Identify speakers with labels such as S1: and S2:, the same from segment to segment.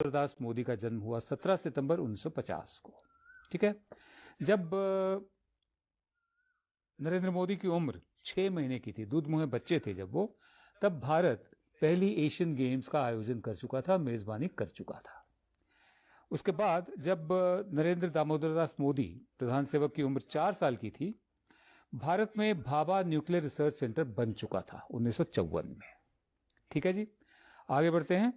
S1: दास मोदी का जन्म हुआ 17 सितंबर 1950 को। ठीक है, जब नरेंद्र मोदी की उम्र 6 महीने की थी, दूध मुँह बच्चे थे जब वो, तब भारत पहली एशियन गेम्स का आयोजन कर चुका था, मेजबानी कर चुका था। उसके बाद जब नरेंद्र दामोदर दास मोदी प्रधान सेवक की उम्र 4 साल की थी, भारत में भाभा न्यूक्लियर रिसर्च सेंटर बन चुका था 1954 में। ठीक है जी, आगे बढ़ते हैं।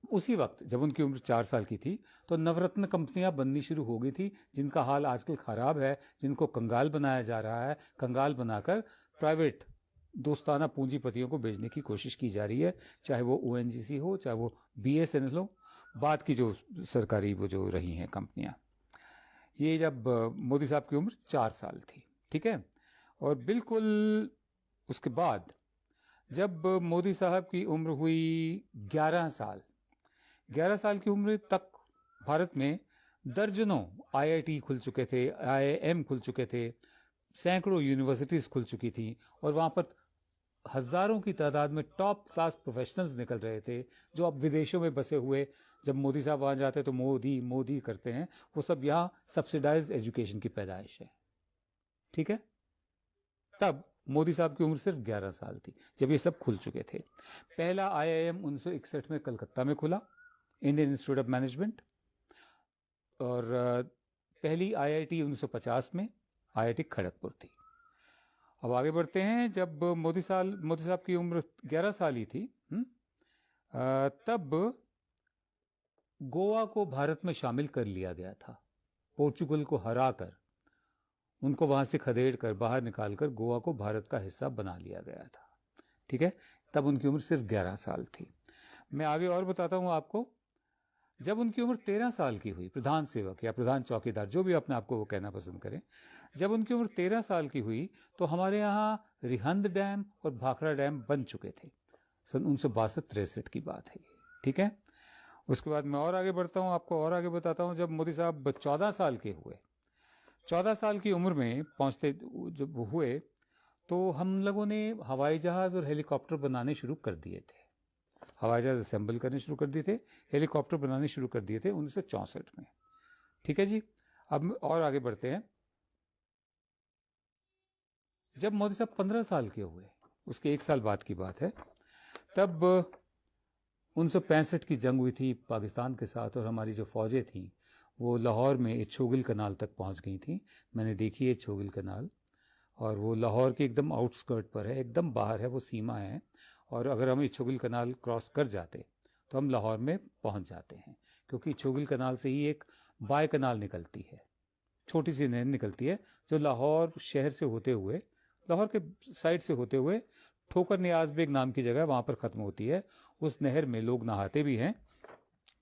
S1: उसी वक्त जब उनकी उम्र 4 साल की थी तो नवरत्न कंपनियां बननी शुरू हो गई थी, जिनका हाल आजकल खराब है, जिनको कंगाल बनाया जा रहा है। कंगाल बनाकर प्राइवेट दोस्ताना पूंजीपतियों को बेचने की कोशिश की जा रही है, चाहे वो ओएनजीसी हो, चाहे वो बीएसएनएल हो, बाद की जो सरकारी वो जो रही हैं कंपनियां। ये जब मोदी साहब की उम्र 4 साल थी। ठीक है, और बिल्कुल उसके बाद जब मोदी साहब की उम्र हुई 11 साल, 11 साल की उम्र तक भारत में दर्जनों आईआईटी खुल चुके थे, आईआईएम खुल चुके थे, सैकड़ों यूनिवर्सिटीज खुल चुकी थी, और वहां पर हजारों की तादाद में टॉप क्लास प्रोफेशनल्स निकल रहे थे, जो अब विदेशों में बसे हुए, जब मोदी साहब वहां जाते तो मोदी मोदी करते हैं, वो सब यहाँ सब्सिडाइज्ड एजुकेशन की पैदाइश है। ठीक है, तब मोदी साहब की उम्र सिर्फ 11 साल थी जब ये सब खुल चुके थे। पहला आईआईएम 1961 में कलकत्ता में खुला, इंडियन इंस्टीट्यूट ऑफ मैनेजमेंट, और पहली आईआईटी 1950 में आईआईटी खड़गपुर थी। अब आगे बढ़ते हैं। जब मोदी साहब की उम्र 11 साल ही थी, तब गोवा को भारत में शामिल कर लिया गया था। पोर्चुगल को हराकर, उनको वहां से खदेड़ कर बाहर निकालकर गोवा को भारत का हिस्सा बना लिया गया था। ठीक है, तब उनकी उम्र सिर्फ 11 साल थी। मैं आगे और बताता हूं आपको। जब उनकी उम्र 13 साल की हुई, प्रधान सेवक या प्रधान चौकीदार, जो भी अपने आपको वो कहना पसंद करें, जब उनकी उम्र 13 साल की हुई तो हमारे यहाँ रिहंद डैम और भाखड़ा डैम बन चुके थे। सन 1962-63 की बात है। ठीक है, उसके बाद मैं और आगे बढ़ता हूँ, आपको और आगे बताता हूँ। जब मोदी साहब 14 साल के हुए, 14 साल की उम्र में पहुंचते जब हुए, तो हम लोगों ने हवाई जहाज और हेलीकॉप्टर बनाने शुरू कर दिए थे। हवाई जहाज असेंबल करने शुरू कर दिए थे, हेलीकॉप्टर बनाने शुरू कर दिए थे 1964 में। ठीक है जी, अब और आगे बढ़ते हैं। जब मोदी साहब 15 साल के हुए, उसके 1 साल बाद की बात है, तब 1965 की जंग हुई थी पाकिस्तान के साथ, और हमारी जो फौजें थी वो लाहौर में इच्छोगिल कनाल तक पहुंच गई थी। मैंने देखी है इच्छोगिल कनाल, और वो लाहौर के एकदम आउटस्कर्ट पर है, एकदम बाहर है, वो सीमा है। और अगर हम इच्छोगिल कनाल क्रॉस कर जाते तो हम लाहौर में पहुंच जाते हैं, क्योंकि इच्छोगिल कनाल से ही एक बाय कनाल निकलती है, छोटी सी नहर निकलती है, जो लाहौर शहर से होते हुए, लाहौर के साइड से होते हुए ठोकर नियाज बेग नाम की जगह वहां पर खत्म होती है। उस नहर में लोग नहाते भी हैं,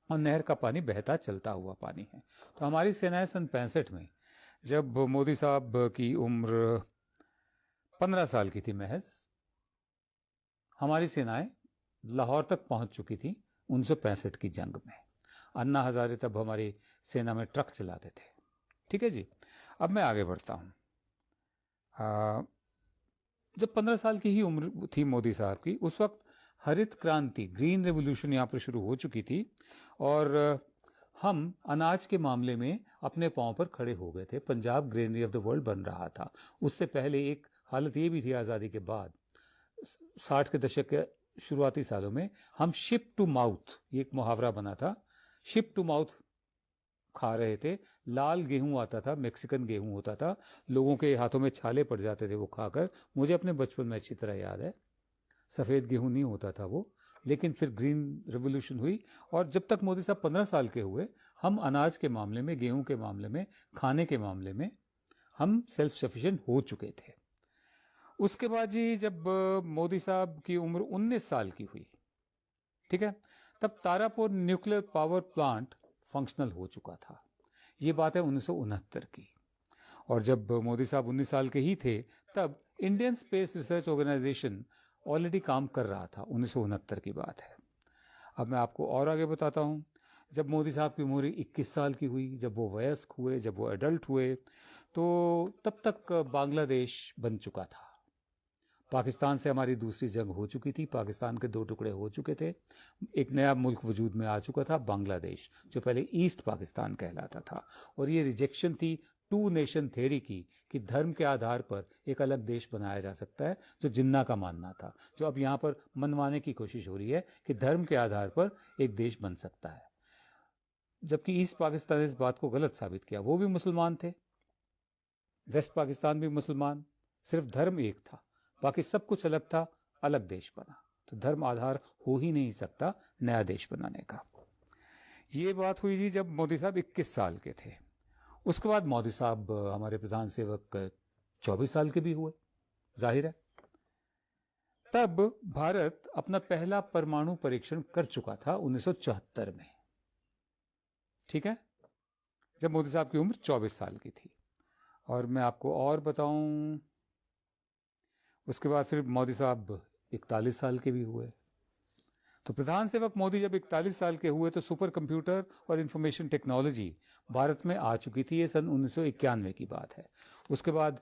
S1: और नहर का पानी बहता चलता हुआ पानी है। तो हमारी सेनाएं सन 65 में, जब मोदी साहब की उम्र 15 साल की थी महज, हमारी सेनाएं लाहौर तक पहुंच चुकी थी 1965 की जंग में। अन्ना हजारे तब हमारी सेना में ट्रक चलाते थे। ठीक है जी, अब मैं आगे बढ़ता हूं। जब 15 साल की ही उम्र थी मोदी साहब की, उस वक्त हरित क्रांति, ग्रीन रेवोल्यूशन यहाँ पर शुरू हो चुकी थी, और हम अनाज के मामले में अपने पांव पर खड़े हो गए थे। Punjab granary of the world बन रहा था। उससे पहले एक हालत ये भी थी आज़ादी के बाद, 60 के दशक के शुरुआती सालों में, हम शिप टू माउथ, ये एक मुहावरा बना था, शिप टू माउथ खा रहे थे। लाल गेहूं आता था, मैक्सिकन गेहूं होता था, लोगों के हाथों में छाले पड़ जाते थे वो खाकर। मुझे अपने बचपन में अच्छी तरह याद है, सफ़ेद गेहूं नहीं होता था वो। लेकिन फिर ग्रीन रेवोल्यूशन हुई, और जब तक मोदी साहब 15 साल के हुए, हम अनाज के मामले में, गेहूं के मामले में, खाने के मामले में हम सेल्फ सफिशिएंट हो चुके थे। उसके बाद जी जब मोदी साहब की उम्र 19 साल की हुई, ठीक है, तब Tarapur nuclear power plant functional हो चुका था। ये बात है 1969 की। और जब मोदी साहब 19 साल के ही थे, तब Indian space research organisation already काम कर रहा था। 1969 की बात है। अब मैं आपको और आगे बताता हूँ। जब मोदी साहब की उम्र 21 साल की हुई, जब वो वयस्क हुए, जब वो एडल्ट हुए, तो तब तक बांग्लादेश बन चुका था। पाकिस्तान से हमारी दूसरी जंग हो चुकी थी, पाकिस्तान के 2 टुकड़े हो चुके थे, एक नया मुल्क वजूद में आ चुका था, बांग्लादेश, जो पहले ईस्ट पाकिस्तान कहलाता था। और ये रिजेक्शन थी 2 नेशन थ्योरी की, कि धर्म के आधार पर एक अलग देश बनाया जा सकता है, जो जिन्ना का मानना था, जो अब यहाँ पर मनवाने की कोशिश हो रही है कि धर्म के आधार पर एक देश बन सकता है। जबकि ईस्ट पाकिस्तान ने इस बात को गलत साबित किया। वो भी मुसलमान थे, वेस्ट पाकिस्तान भी मुसलमान, सिर्फ धर्म एक था, बाकी सब कुछ अलग था, अलग देश बना। तो धर्म आधार हो ही नहीं सकता नया देश बनाने का। ये बात हुई जी जब मोदी साहब 21 साल के थे। उसके बाद मोदी साहब हमारे प्रधान सेवक 24 साल के भी हुए, जाहिर है। तब भारत अपना पहला परमाणु परीक्षण कर चुका था 1974 में, ठीक है, जब मोदी साहब की उम्र 24 साल की थी। और मैं आपको और बताऊं, उसके बाद फिर मोदी साहब 41 साल के भी हुए। तो प्रधान सेवक मोदी जब 41 साल के हुए तो सुपर कंप्यूटर और इंफॉर्मेशन टेक्नोलॉजी भारत में आ चुकी थी। ये सन 1991 की बात है। उसके बाद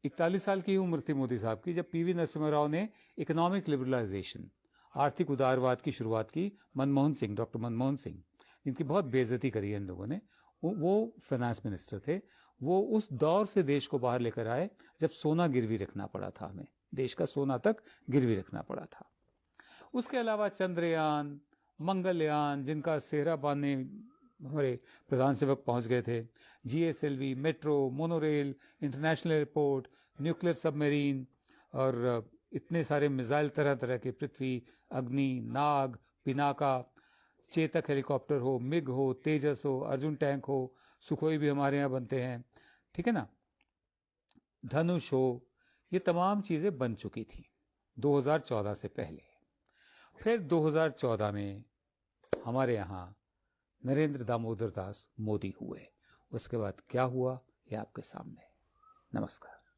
S1: 41 साल की उम्र थी मोदी साहब की जब पीवी नरसिम्हा राव ने इकोनॉमिक लिबरलाइजेशन, आर्थिक उदारवाद की शुरुआत की। मनमोहन सिंह, डॉक्टर मनमोहन सिंह, जिनकी बहुत बेइज्जती करी है इन लोगों ने, वो फाइनेंस मिनिस्टर थे। वो उस दौर से देश को बाहर लेकर आए जब सोना गिरवी रखना पड़ा था, हमें देश का सोना तक गिरवी रखना पड़ा था। उसके अलावा चंद्रयान, मंगलयान, जिनका सेहरा बांधने हमारे प्रधान सेवक पहुंच गए थे, GSLV, metro, monorail, international airport, nuclear submarine और इतने सारे मिसाइल, तरह तरह के, पृथ्वी, अग्नि, नाग, पिनाका, चेतक हेलीकॉप्टर हो, मिग हो, तेजस हो, अर्जुन टैंक हो, सुखोई भी हमारे यहाँ बनते हैं, ठीक है ना, धनुष हो, ये तमाम चीज़ें बन चुकी थी 2014 से पहले। फिर 2014 में हमारे यहाँ नरेंद्र दामोदर दास मोदी हुए। उसके बाद क्या हुआ ये आपके सामने। नमस्कार।